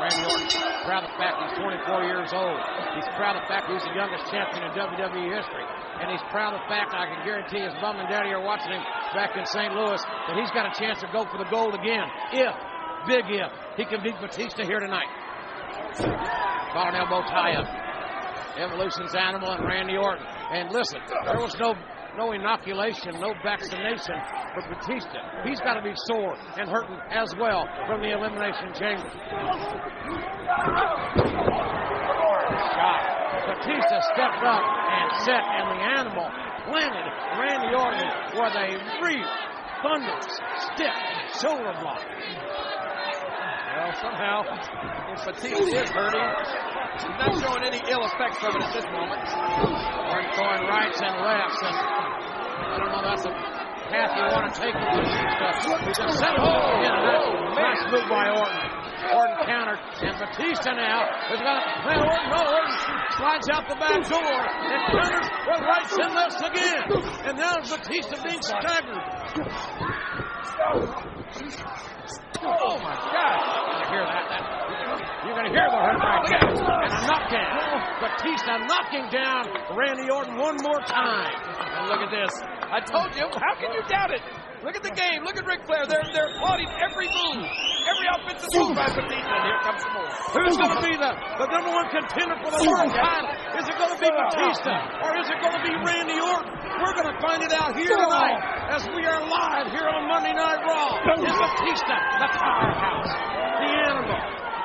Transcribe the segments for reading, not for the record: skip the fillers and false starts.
Randy Orton's proud of the fact he's 24 years old. He's proud of the fact he's the youngest champion in WWE history. And he's proud of the fact, I can guarantee his mom and daddy are watching him back in St. Louis, that he's got a chance to go for the gold again. If, big if, he can beat Batista here tonight. Got an elbow tie-up. Evolution's Animal and Randy Orton. And listen, there was no inoculation, no vaccination for Batista. He's got to be sore and hurting as well from the Elimination Chamber. Shot. Batista stepped up and set, and the Animal planted Randy Orton with a real thunderous, stiff shoulder block. Well, somehow, if Batista is hurting, he's not showing any ill effects from it at this moment. Orton throwing rights and lefts, and I don't know, that's a path you want to take with Batista. He's a set hold again. Nice move by Orton. Orton countered, and Batista now is going to play Orton. No, Orton slides out the back door and counters with rights and lefts again. And now Batista being staggered. Oh my God! You hear that? You're going to hear the hurt right there. And a knockdown. Batista knocking down Randy Orton one more time. And look at this. I told you. How can you doubt it? Look at the game. Look at Ric Flair. They're applauding every move. Every offensive move by Batista. And here comes some more. Who's going to be the number one contender for the world title? Is it going to be Batista? Or is it going to be Randy Orton? We're going to find it out here tonight as we are live here on Monday Night Raw. Is Batista the powerhouse? The Animal.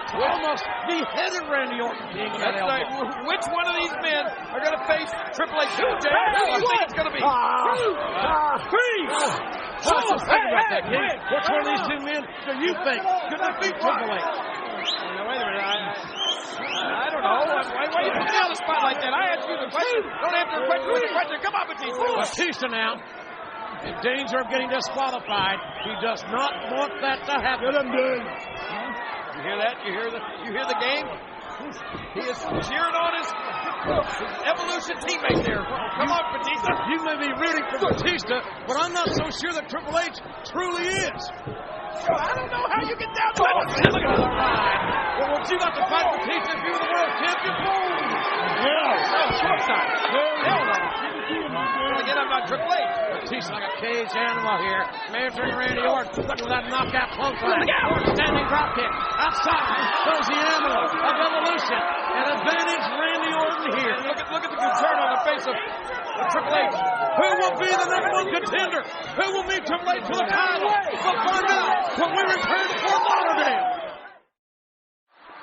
Almost beheaded Randy Orton being in that elbow. Right. Which one of these men are going to face Triple H? Who do you think it's going to be? Think about that, King. Which one of these two men do you think could defeat Triple H? Wait a minute. I don't know. Why you put me on the spot like that? I asked you the question. Don't answer the question with a question. Come on, Batista. Batista now in danger of getting disqualified. He does not want that to happen. You hear that? You hear the game? He is cheering on his Evolution teammate there. Come on, Batista. You may be rooting for Batista, but I'm not so sure that Triple H truly is. I don't know how you get down to it. Look at the ride. Well, would you like to fight Batista if you were the world champion? Yeah. No, of course not. Hell no. Well, again, I'm not Triple H. Batista like a caged animal here. Measuring Randy Orton. Look at that knockout clothesline. Orton standing drop kick. Outside goes the Animal of Evolution. And advantage Randy Orton here. Look at the concern on the face of Triple H. Who will be the number one contender? Who will meet Triple H for the title? We'll find out when we return to Fort Lauderdale.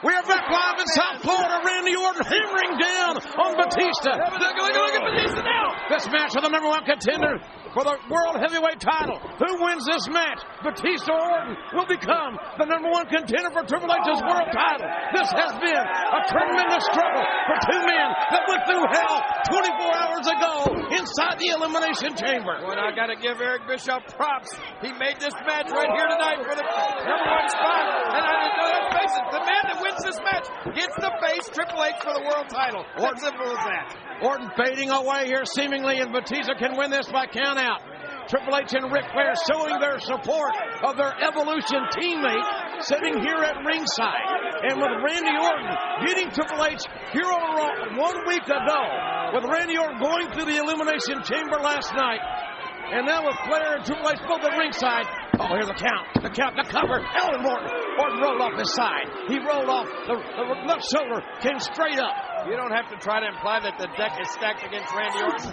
We are back live in South Florida. Randy Orton hammering down on Batista. Look at Batista now. This match for the number one contender for the World Heavyweight title. Who wins this match? Batista or Orton will become the number one contender for Triple H's world title. This has been a tremendous struggle for two men that went through hell 24 hours ago inside the Elimination Chamber. Well, I got to give Eric Bischoff props. He made this match right here tonight for the number one spot. And let's face it, the man that wins this match gets to face Triple H for the world title. What simple as that? Orton fading away here seemingly, and Batista can win this by count out. Triple H and Ric Flair showing their support of their Evolution teammate sitting here at ringside. And with Randy Orton beating Triple H here on Raw 1 week ago, with Randy Orton going through the Elimination Chamber last night, and now with Flair and Triple H both at ringside. Oh, here's the count, the cover. Ellen Orton. Orton rolled off his side. He rolled off, the left shoulder came straight up. You don't have to try to imply that the deck is stacked against Randy Orton.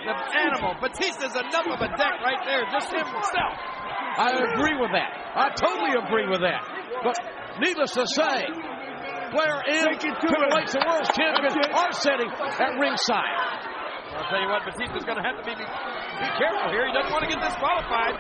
The Animal, Batista's enough of a deck right there, just himself. I agree with that. I totally agree with that. But needless to say, Flair and Triple H, the world champion, are sitting at ringside. I'll tell you what, Batista's going to have to be careful here. He doesn't want to get disqualified.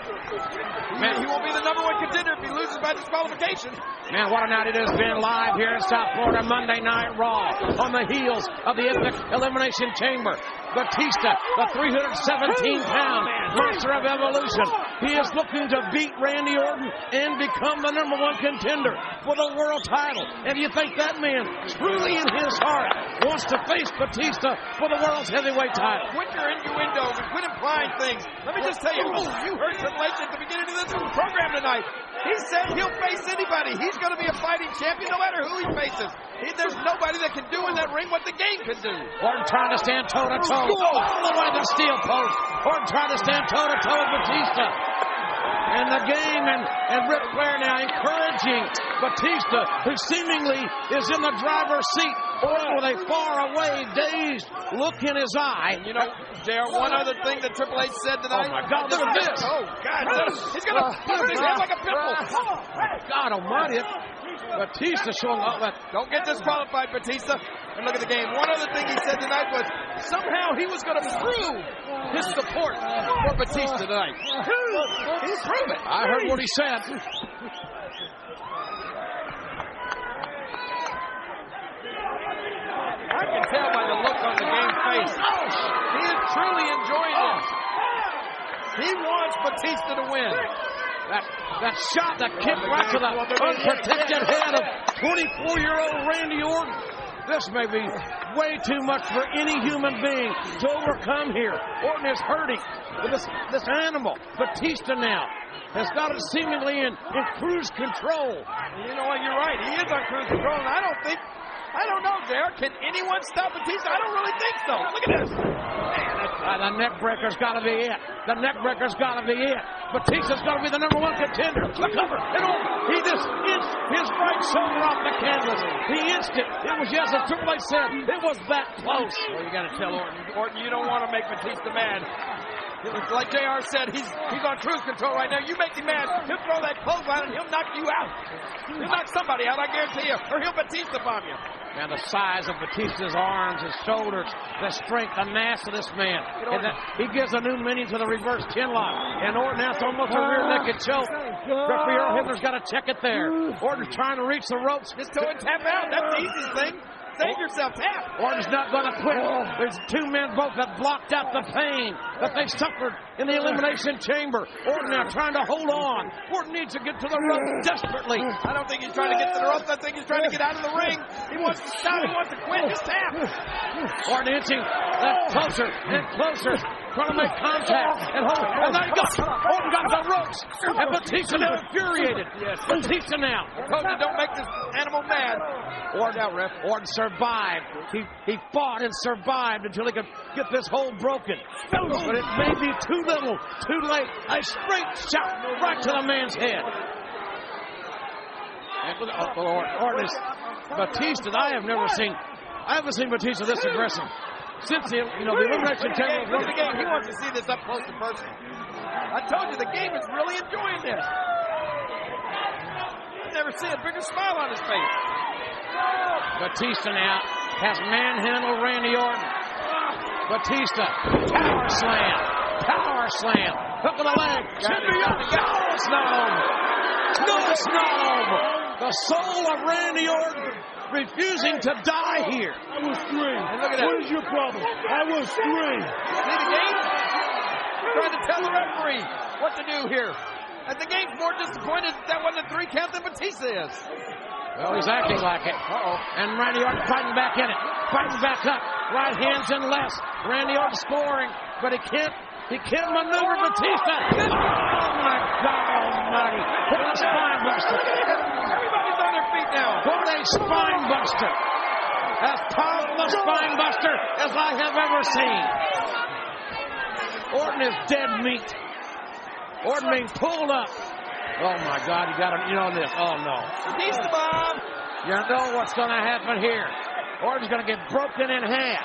Man, he won't be the number one contender if he loses by disqualification. Man, what a night it has been live here in South Florida, Monday Night Raw, on the heels of the Epic Elimination Chamber. Batista, the 317-pound monster of Evolution. He is looking to beat Randy Orton and become the number one contender for the world title. And do you think that man, truly in his heart, wants to face Batista for the world's heavyweight title? Quit your innuendos and quit implying things. Let me just tell you, you heard Triple H at the beginning of this program tonight. He said he'll face any anybody. He's going to be a fighting champion no matter who he faces. There's nobody that can do in that ring what the Game can do. Orton trying to stand toe-to-toe. All the way to the steel post. Orton trying to stand toe-to-toe with Batista. And the Game and Ric Flair now encouraging Batista, who seemingly is in the driver's seat. Orton with a far-away, dazed look in his eye. And you know, JR, one other thing that Triple H said tonight. Oh, my God, look at this. Oh, God. He's going to put his head like a pimple. God almighty. Batista showing up that. Don't get disqualified, Batista. And look at the Game. One other thing he said tonight was somehow he was going to prove his support for Batista tonight. He'll prove it. I heard what he said. I can tell by the look on the Game's face. He is truly enjoying this. He wants Batista to win. That shot, that kick right to the unprotected head of 24-year-old Randy Orton. This may be way too much for any human being to overcome here. Orton is hurting with this animal. Batista now has got it seemingly in cruise control. You know what? You're right. He is on cruise control, and I don't know, JR. Can anyone stop Batista? I don't really think so. Look at this. The neck breaker's got to be it. The neck breaker's got to be it. Batista's got to be the number one contender. The cover. And he just inched his right shoulder off the canvas. He inched it. It was, yes, as Triple H said, it was that close. Well, you got to tell Orton, you don't want to make Batista mad. Like JR said, he's on cruise control right now. You make him mad, he'll throw that clothesline and he'll knock you out. He'll knock somebody out, I guarantee you. Or he'll Batista bomb you. And the size of Batista's arms, his shoulders, the strength, the mass of this man. And he gives a new meaning to the reverse chin lock. And Orton, that's almost a rear naked choke. Referee Earl Hebner's got to check it there. Orton's trying to reach the ropes. Just go and tap out. That's the easiest thing. Save yourself, tap. Orton's not going to quit. There's two men both that blocked out the pain that they suffered in the Elimination Chamber. Orton now trying to hold on. Orton needs to get to the rope desperately. I don't think he's trying to get to the rope. I think he's trying to get out of the ring. He wants to stop. He wants to quit. Just tap. Orton inching closer and closer. Trying to make contact and hold. And now he got Orton got the ropes. And Batista now infuriated. Yes. Batista now. Tony, don't make this animal mad. Orton survived. He fought and survived until he could get this hold broken. But it may be too little, too late. A straight shot right to the man's head. And Orton is Batista. I haven't seen Batista this aggressive since the Elimination Chamber. Look at the Game. He wants to see this up close and personal. I told you the Game is really enjoying this. I've never seen a bigger smile on his face. Batista now has manhandled Randy Orton. Batista, power slam, hook of the leg, should be up. No, it's not over. No, it's not over. The soul of Randy Orton refusing to die here. I was three. And look at that. What is your problem? I was three. See the Game? Trying to tell the referee what to do here. And the Game's more disappointed that wasn't a 3 count than Batista is. Well, he's acting like it. And Randy Orton fighting back in it. Fighting back up. Right hands and left. Randy Orton scoring, but he can't maneuver Batista. Oh, my God almighty. What a spine buster. Everybody's on their feet now. What a spine buster. As powerful a spine buster as I have ever seen. Orton is dead meat. Orton being pulled up. Oh, my God, you know this. Oh, no. Batista bomb. You know what's going to happen here. Orton's going to get broken in half.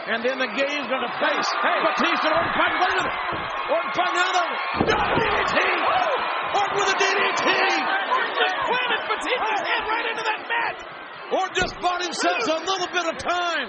And then the Game's going to face Batista. Orton fighting. Look at it. Orton fighting out of it. DDT. Orton with a DDT. Orton just planted Batista's head right into that mat. Orton just bought himself a little bit of time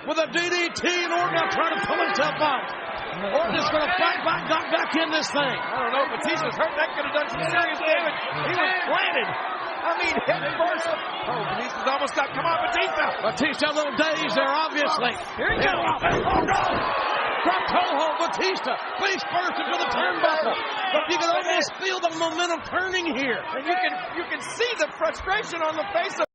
with a DDT, and Orton now trying to pull himself out. Orton is going to fight back in this thing. I don't know. Batista's hurt. That could have done some serious damage. He was planted. I mean, head first. Oh, Batista's almost stopped. Come on, Batista. Batista a little dazed there, obviously. Here he goes. Oh, no. Drop toe hold, Batista. Face first into the turnbuckle. But you can almost feel the momentum turning here. And you can see the frustration on the face of